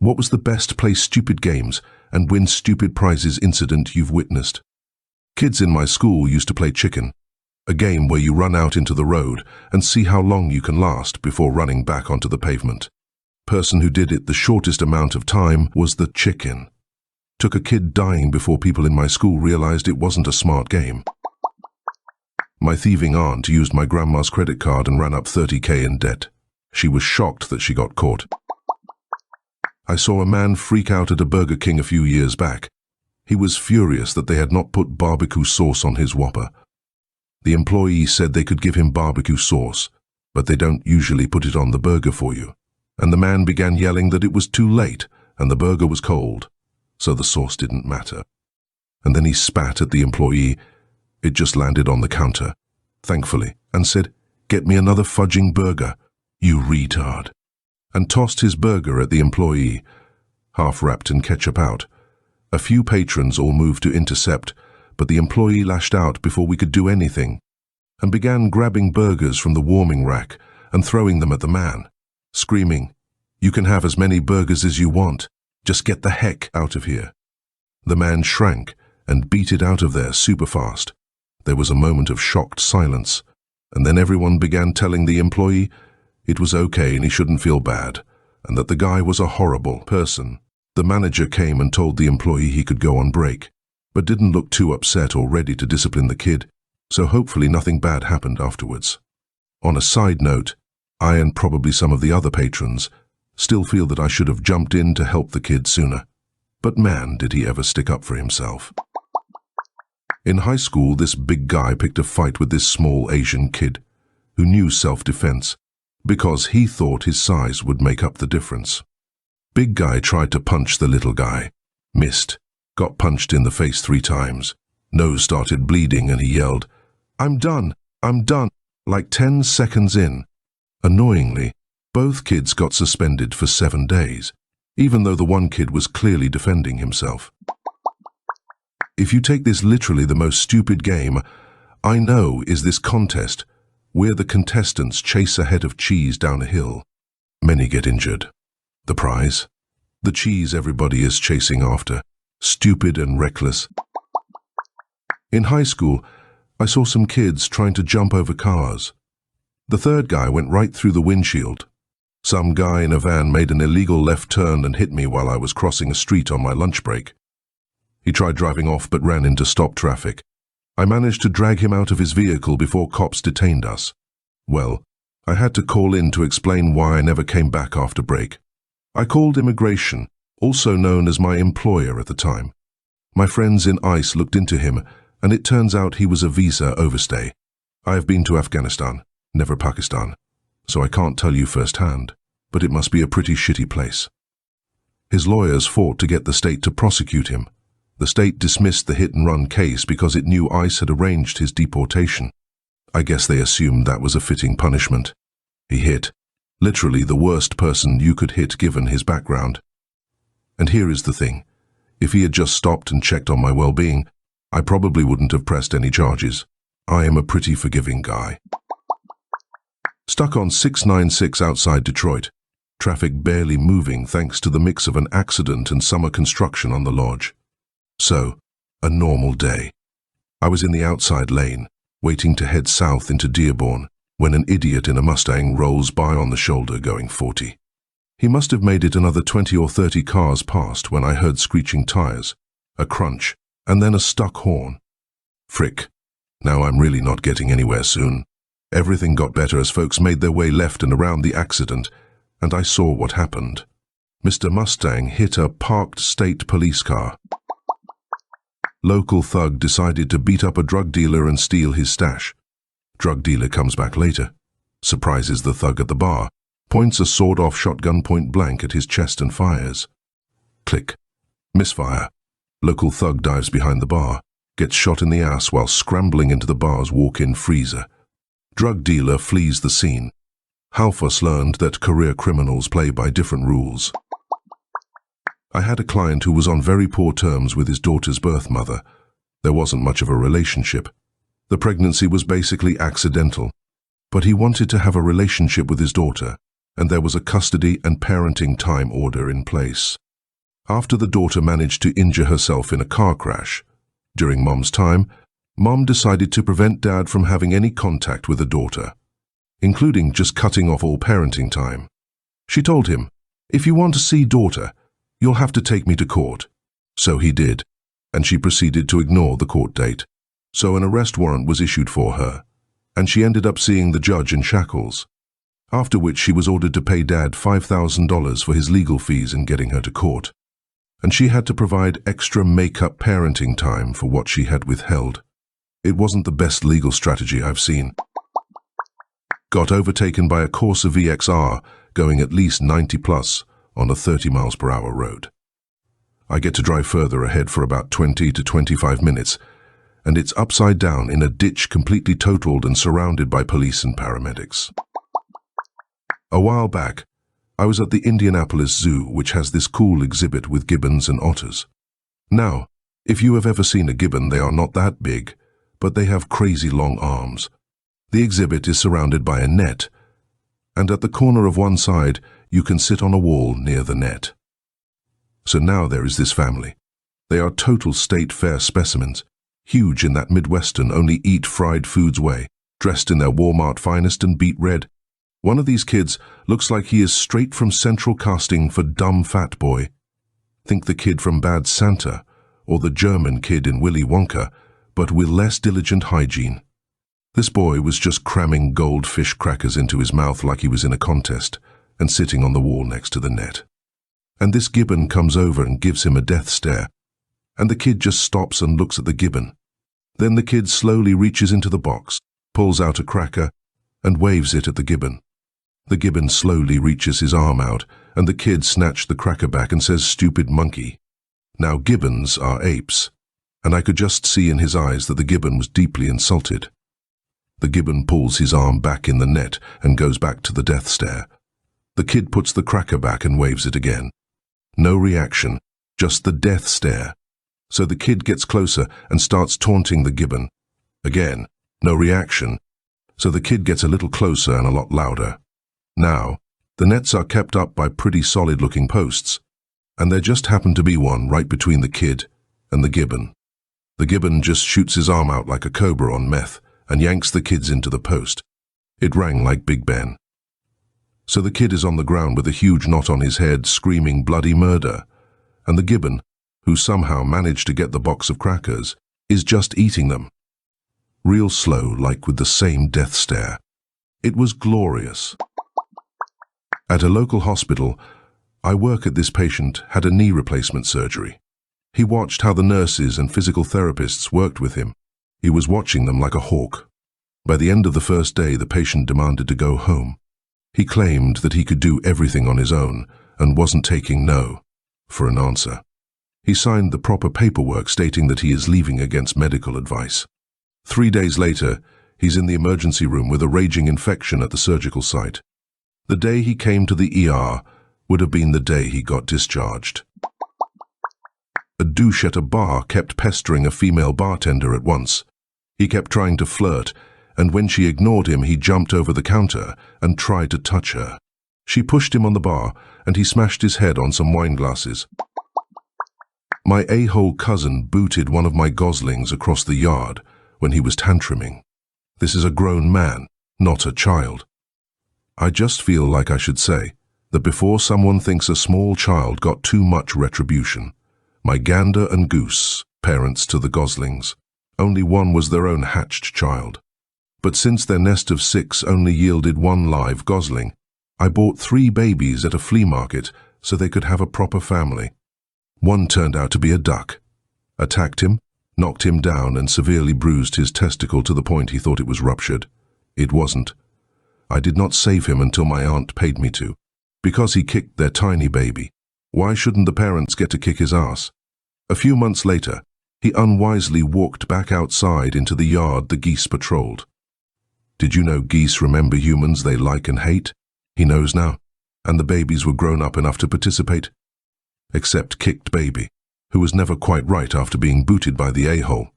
What was the best play stupid games and win stupid prizes incident you've witnessed? Kids in my school used to play chicken, a game where you run out into the road and see how long you can last before running back onto the pavement. Person who did it the shortest amount of time was the chicken. Took a kid dying before people in my school realized it wasn't a smart game. My thieving aunt used my grandma's credit card and ran up 30K in debt. She was shocked that she got caught. I saw a man freak out at a Burger King a few years back. He was furious that they had not put barbecue sauce on his Whopper. The employee said they could give him barbecue sauce, but they don't usually put it on the burger for you. And the man began yelling that it was too late and the burger was cold, so the sauce didn't matter. And then he spat at the employee. It just landed on the counter, thankfully, and said, "Get me another fudging burger, you retard," and tossed his burger at the employee, half wrapped in ketchup out. A few patrons all moved to intercept, but the employee lashed out before we could do anything, and began grabbing burgers from the warming rack and throwing them at the man, screaming, "You can have as many burgers as you want, just get the heck out of here." The man shrank and beat it out of there super fast. There was a moment of shocked silence, and then everyone began telling the employee it was okay and he shouldn't feel bad, and that the guy was a horrible person. The manager came and told the employee he could go on break, but didn't look too upset or ready to discipline the kid, so hopefully nothing bad happened afterwards. On a side note, I and probably some of the other patrons still feel that I should have jumped in to help the kid sooner. But man, did he ever stick up for himself. In high school, this big guy picked a fight with this small Asian kid who knew self-defense because he thought his size would make up the difference. Big guy tried to punch the little guy, missed, got punched in the face 3 times, nose started bleeding and he yelled, I'm done, like 10 seconds in. Annoyingly, both kids got suspended for 7 days, even though the one kid was clearly defending himself. If you take this literally, the most stupid game I know is this contest where the contestants chase a head of cheese down a hill. Many get injured. The prize? The cheese everybody is chasing after, stupid and reckless. In high school, I saw some kids trying to jump over cars. The third guy went right through the windshield. Some guy in a van made an illegal left turn and hit me while I was crossing a street on my lunch break. He tried driving off but ran into stop traffic. I managed to drag him out of his vehicle before cops detained us. Well, I had to call in to explain why I never came back after break. I called immigration, also known as my employer at the time. My friends in ICE looked into him, and it turns out he was a visa overstay. I have been to Afghanistan, never Pakistan, so I can't tell you firsthand, but it must be a pretty shitty place. His lawyers fought to get the state to prosecute him. The state dismissed the hit-and-run case because it knew ICE had arranged his deportation. I guess they assumed that was a fitting punishment. He hit, literally the worst person you could hit given his background. And here is the thing. If he had just stopped and checked on my well-being, I probably wouldn't have pressed any charges. I am a pretty forgiving guy. Stuck on 696 outside Detroit. Traffic barely moving thanks to the mix of an accident and summer construction on the lodge. So, a normal day. I was in the outside lane, waiting to head south into Dearborn, when an idiot in a Mustang rolls by on the shoulder going 40. He must have made it another 20 or 30 cars past when I heard screeching tires, a crunch, and then a stuck horn. Frick. Now I'm really not getting anywhere soon. Everything got better as folks made their way left and around the accident, and I saw what happened. Mr. Mustang hit a parked state police car. Local thug decided to beat up a drug dealer and steal his stash. Drug dealer comes back later, surprises the thug at the bar, points a sawed-off shotgun point blank at his chest and fires. Click. Misfire. Local thug dives behind the bar, gets shot in the ass while scrambling into the bar's walk-in freezer. Drug dealer flees the scene. Halfus learned that career criminals play by different rules. I had a client who was on very poor terms with his daughter's birth mother. There wasn't much of a relationship. The pregnancy was basically accidental, but he wanted to have a relationship with his daughter, and there was a custody and parenting time order in place. After the daughter managed to injure herself in a car crash, during Mom's time, Mom decided to prevent Dad from having any contact with the daughter, including just cutting off all parenting time. She told him, "If you want to see daughter, you'll have to take me to court." So he did, and she proceeded to ignore the court date. So an arrest warrant was issued for her, and she ended up seeing the judge in shackles, after which she was ordered to pay Dad $5,000 for his legal fees in getting her to court. And she had to provide extra make-up parenting time for what she had withheld. It wasn't the best legal strategy I've seen. Got overtaken by a Corsa VXR going at least 90 plus on a 30 miles per hour road. I get to drive further ahead for about 20 to 25 minutes, and it's upside down in a ditch completely totaled and surrounded by police and paramedics. A while back, I was at the Indianapolis Zoo, which has this cool exhibit with gibbons and otters. Now, if you have ever seen a gibbon, they are not that big, but they have crazy long arms. The exhibit is surrounded by a net, and at the corner of one side, you can sit on a wall near the net. So now there is this family. They are total state fair specimens, huge in that Midwestern only eat fried foods way, dressed in their Walmart finest and beet red. One of these kids looks like he is straight from central casting for Dumb Fat Boy. Think the kid from Bad Santa, or the German kid in Willy Wonka, but with less diligent hygiene. This boy was just cramming goldfish crackers into his mouth like he was in a contest, and sitting on the wall next to the net. And this gibbon comes over and gives him a death stare, and the kid just stops and looks at the gibbon. Then the kid slowly reaches into the box, pulls out a cracker, and waves it at the gibbon. The gibbon slowly reaches his arm out, and the kid snatched the cracker back and says, "Stupid monkey." Now gibbons are apes, and I could just see in his eyes that the gibbon was deeply insulted. The gibbon pulls his arm back in the net and goes back to the death stare. The kid puts the cracker back and waves it again. No reaction, just the death stare. So the kid gets closer and starts taunting the gibbon. Again, no reaction. So the kid gets a little closer and a lot louder. Now, the nets are kept up by pretty solid-looking posts, and there just happened to be one right between the kid and the gibbon. The gibbon just shoots his arm out like a cobra on meth and yanks the kids into the post. It rang like Big Ben. So the kid is on the ground with a huge knot on his head, screaming bloody murder, and the gibbon, who somehow managed to get the box of crackers, is just eating them. Real slow, like with the same death stare. It was glorious. At a local hospital, I work at, this patient had a knee replacement surgery. He watched how the nurses and physical therapists worked with him. He was watching them like a hawk. By the end of the first day, the patient demanded to go home. He claimed that he could do everything on his own and wasn't taking no for an answer. He signed the proper paperwork stating that he is leaving against medical advice. 3 days later, he's in the emergency room with a raging infection at the surgical site. The day he came to the ER would have been the day he got discharged. A douche at a bar kept pestering a female bartender at once. He kept trying to flirt, and when she ignored him, he jumped over the counter and tried to touch her. She pushed him on the bar, and he smashed his head on some wine glasses. My a-hole cousin booted one of my goslings across the yard when he was tantruming. This is a grown man, not a child. I just feel like I should say that before someone thinks a small child got too much retribution, my gander and goose, parents to the goslings, only one was their own hatched child. But since their nest of 6 only yielded 1 live gosling, I bought 3 babies at a flea market so they could have a proper family. One turned out to be a duck. Attacked him, knocked him down, and severely bruised his testicle to the point he thought it was ruptured. It wasn't. I did not save him until my aunt paid me to. Because he kicked their tiny baby. Why shouldn't the parents get to kick his ass? A few months later, he unwisely walked back outside into the yard the geese patrolled. Did you know geese remember humans they like and hate? He knows now. And the babies were grown up enough to participate. Except Kicked Baby, who was never quite right after being booted by the a-hole.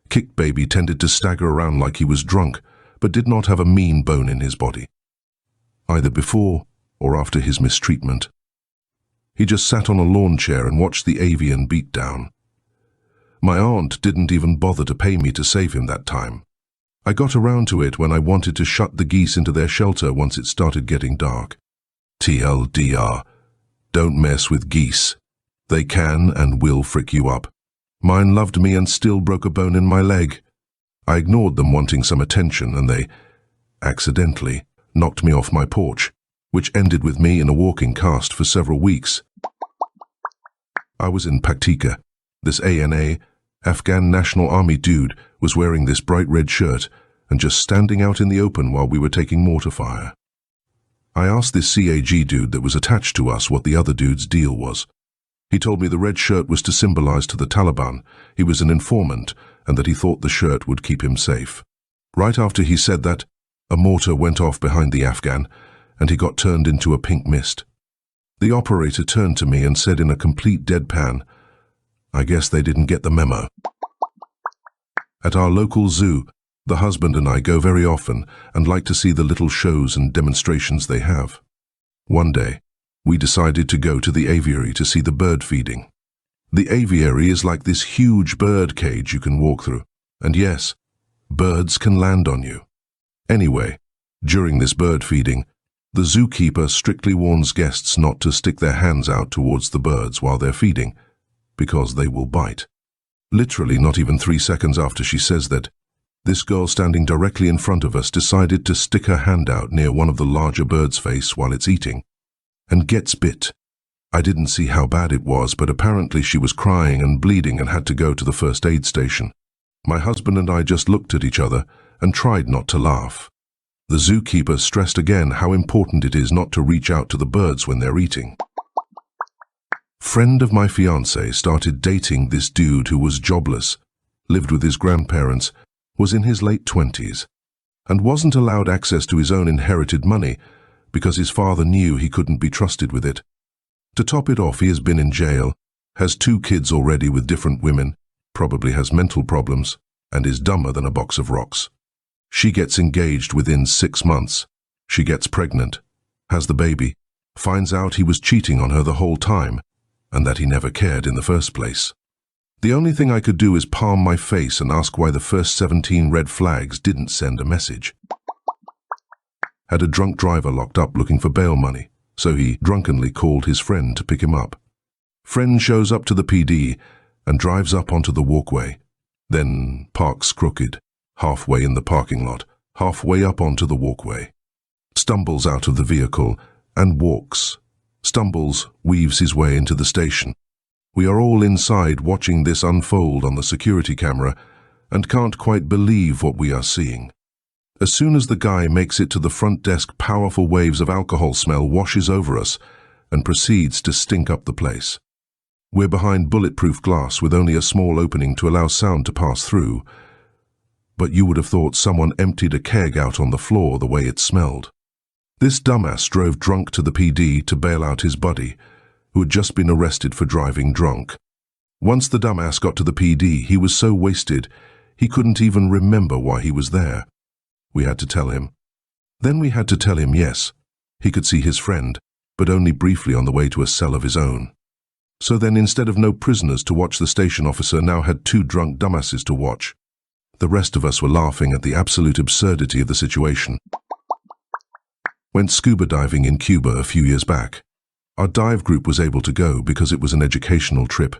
Kicked Baby tended to stagger around like he was drunk, but did not have a mean bone in his body. either before or after his mistreatment. He just sat on a lawn chair and watched the avian beatdown. My aunt didn't even bother to pay me to save him that time. I got around to it when I wanted to shut the geese into their shelter once it started getting dark. TLDR, don't mess with geese. They can and will frick you up. Mine loved me and still broke a bone in my leg. I ignored them wanting some attention and they, accidentally, knocked me off my porch, which ended with me in a walking cast for several weeks. I was in Paktika. This ANA, Afghan National Army dude, was wearing this bright red shirt and just standing out in the open while we were taking mortar fire. I asked this CAG dude that was attached to us what the other dude's deal was. He told me the red shirt was to symbolize to the Taliban he was an informant and that he thought the shirt would keep him safe. Right after he said that, a mortar went off behind the Afghan and he got turned into a pink mist. The operator turned to me and said in a complete deadpan, "I guess they didn't get the memo." At our local zoo, the husband and I go very often and like to see the little shows and demonstrations they have. One day, we decided to go to the aviary to see the bird feeding. The aviary is like this huge bird cage you can walk through, and yes, birds can land on you. Anyway, during this bird feeding, the zookeeper strictly warns guests not to stick their hands out towards the birds while they're feeding, because they will bite. Literally not even 3 seconds after she says that, this girl standing directly in front of us decided to stick her hand out near one of the larger bird's face while it's eating, and gets bit. I didn't see how bad it was, but apparently she was crying and bleeding and had to go to the first aid station. My husband and I just looked at each other and tried not to laugh. The zookeeper stressed again how important it is not to reach out to the birds when they're eating. Friend of my fiancé started dating this dude who was jobless, lived with his grandparents, was in his late 20s, and wasn't allowed access to his own inherited money because his father knew he couldn't be trusted with it. To top it off, he has been in jail, has 2 kids already with different women, probably has mental problems, and is dumber than a box of rocks. She gets engaged within 6 months. She gets pregnant, has the baby, finds out he was cheating on her the whole time, and that he never cared in the first place. The only thing I could do is palm my face and ask why the first 17 red flags didn't send a message. Had a drunk driver locked up looking for bail money, so he drunkenly called his friend to pick him up. Friend shows up to the PD and drives up onto the walkway, then parks crooked, halfway in the parking lot, halfway up onto the walkway. Stumbles out of the vehicle and walks. Stumbles, weaves his way into the station. We are all inside watching this unfold on the security camera and can't quite believe what we are seeing. As soon as the guy makes it to the front desk, powerful waves of alcohol smell washes over us and proceeds to stink up the place. We're behind bulletproof glass with only a small opening to allow sound to pass through, but you would have thought someone emptied a keg out on the floor the way it smelled. This dumbass drove drunk to the PD to bail out his buddy, who had just been arrested for driving drunk. Once the dumbass got to the PD, he was so wasted he couldn't even remember why he was there. We had to tell him. Then we had to tell him yes, he could see his friend, but only briefly on the way to a cell of his own. So then instead of no prisoners to watch, the station officer now had 2 drunk dumbasses to watch. The rest of us were laughing at the absolute absurdity of the situation. Went scuba diving in Cuba a few years back. Our dive group was able to go because it was an educational trip,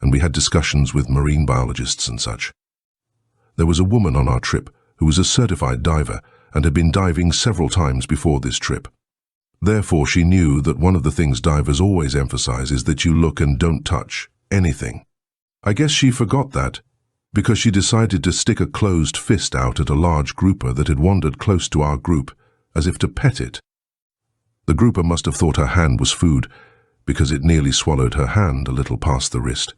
and we had discussions with marine biologists and such. There was a woman on our trip who was a certified diver and had been diving several times before this trip. Therefore, she knew that one of the things divers always emphasize is that you look and don't touch anything. I guess she forgot that, because she decided to stick a closed fist out at a large grouper that had wandered close to our group, as if to pet it. The grouper must have thought her hand was food, because it nearly swallowed her hand a little past the wrist.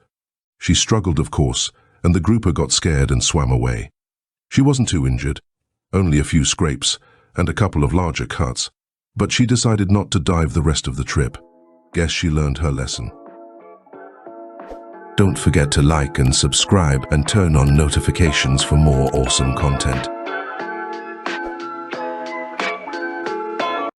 She struggled, of course, and the grouper got scared and swam away. She wasn't too injured, only a few scrapes and a couple of larger cuts, but she decided not to dive the rest of the trip. Guess she learned her lesson. Don't forget to like and subscribe and turn on notifications for more awesome content.